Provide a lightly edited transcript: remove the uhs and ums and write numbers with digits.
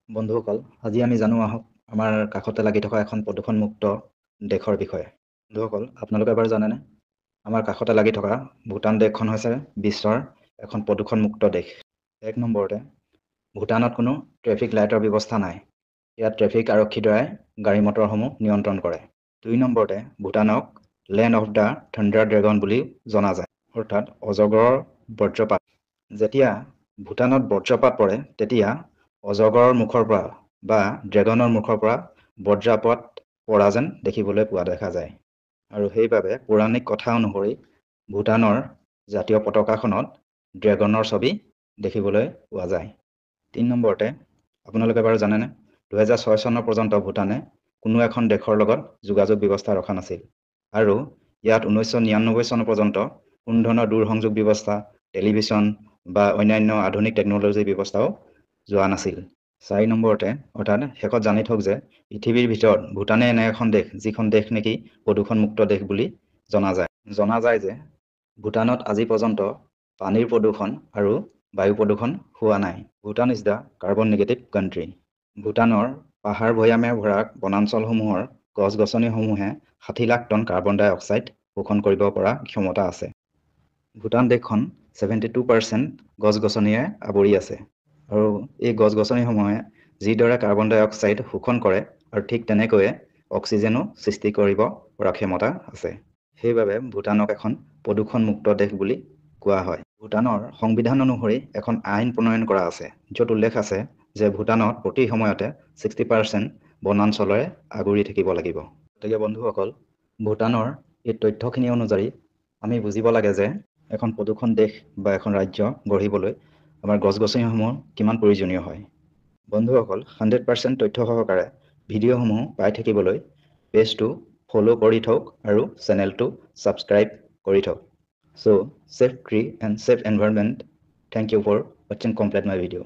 বন্ধুসকল, আজি আমি জানো আহক আমাৰ কাষতে লাগি থকা এখন প্ৰদূষণমুক্ত দেশৰ বিষয়ে। বন্ধুসকল, আপোনালোকে এবাৰ জানেনে আমাৰ কাষতে লাগি থকা ভূটান দেশখন হৈছে বিশ্বৰ এখন প্ৰদূষণমুক্ত দেশ। এক নম্বৰতে ভূটানত কোনো ট্ৰেফিক লাইটৰ ব্যৱস্থা নাই। ইয়াত ট্ৰেফিক আৰক্ষীৰ দ্বাৰাই গাড়ী মটৰসমূহ নিয়ন্ত্ৰণ কৰে। ২ নম্বৰতে ভূটানক land of the thunder dragon বুলি জনা যায়, অৰ্থাৎ অজগৰৰ বজ্ৰপাত। যেতিয়া ভূটানত বজ্ৰপাত পৰে তেতিয়া অজগৰৰ মুখৰ পৰা বা ড্ৰেগনৰ মুখৰ পৰা বজ্ৰপাত পৰা যেন দেখিবলৈ পোৱা দেখা যায়। আৰু সেইবাবে পৌৰাণিক কথা অনুসৰি ভূটানৰ জাতীয় পতাকাখনত ড্ৰেগনৰ ছবি দেখিবলৈ পোৱা যায়। ৩ নম্বৰতে আপোনালোকে বাৰু জানেনে ২০০৬ চনৰ পৰ্যন্ত ভূটানে কোনো এখন দেশৰ লগত যোগাযোগ ব্যৱস্থা ৰখা নাছিল। আৰু ইয়াত ১৯৯৯ চন পৰ্যন্ত কোনো ধৰণৰ দূৰসংযোগ ব্যৱস্থা, টেলিভিছন বা অন্যান্য আধুনিক টেকন'লজিৰ ব্যৱস্থাও যোৱা নাছিল। ৪ নম্বৰতে অৰ্থাৎ শেষত জানি থওক যে পৃথিৱীৰ ভিতৰত ভূটানে এনে এখন দেশ যিখন দেশ নেকি প্ৰদূষণমুক্ত দেশ বুলি জনা যায়। জনা যায় যে ভূটানত আজি পৰ্যন্ত পানীৰ প্ৰদূষণ আৰু বায়ু প্ৰদূষণ হোৱা নাই। Bhutan is the carbon negative country. ভূটানৰ পাহাৰ ভৈয়ামে ভৰা বনাঞ্চলসমূহৰ গছ গছনিসমূহে ৬০ লাখ টন কাৰ্বন ডাই অক্সাইড শোষণ কৰিব পৰা ক্ষমতা আছে। ভূটান দেশখন 72% গছ গছনিৰে আৱৰি আছে। আৰু এই গছ গছনিসমূহে যিদৰে কাৰ্বন ডাই অক্সাইড শোষণ কৰে আৰু ঠিক তেনেকৈয়ে অক্সিজেনো সৃষ্টি কৰিব পৰা ক্ষমতা আছে। সেইবাবে ভূটানক এখন প্ৰদূষণমুক্ত দেশ বুলি কোৱা হয়। ভূটানৰ সংবিধান অনুসৰি এখন আইন প্ৰণয়ন কৰা আছে, য'ত উল্লেখ আছে যে ভূটানত প্ৰতি সময়তে 60% বনাঞ্চলেৰে আগুৰি থাকিব লাগিব। গতিকে বন্ধুসকল, ভূটানৰ এই তথ্যখিনি অনুযায়ী আমি বুজিব লাগে যে এখন প্ৰদূষণ দেশ বা এখন ৰাজ্য গঢ়িবলৈ আমাৰ গছ গছনিসমূহ কিমান প্ৰয়োজনীয় হয়। বন্ধুসকল, 100% তথ্য সহকাৰে ভিডিঅ'সমূহ পাই থাকিবলৈ পেজটো ফ'ল' কৰি থওক আৰু চেনেলটো ছাবস্ক্ৰাইব কৰি থওক। So' save tree and save environment. Thank you for ৱাচিং কমপ্লিট মাই ভিডিঅ'।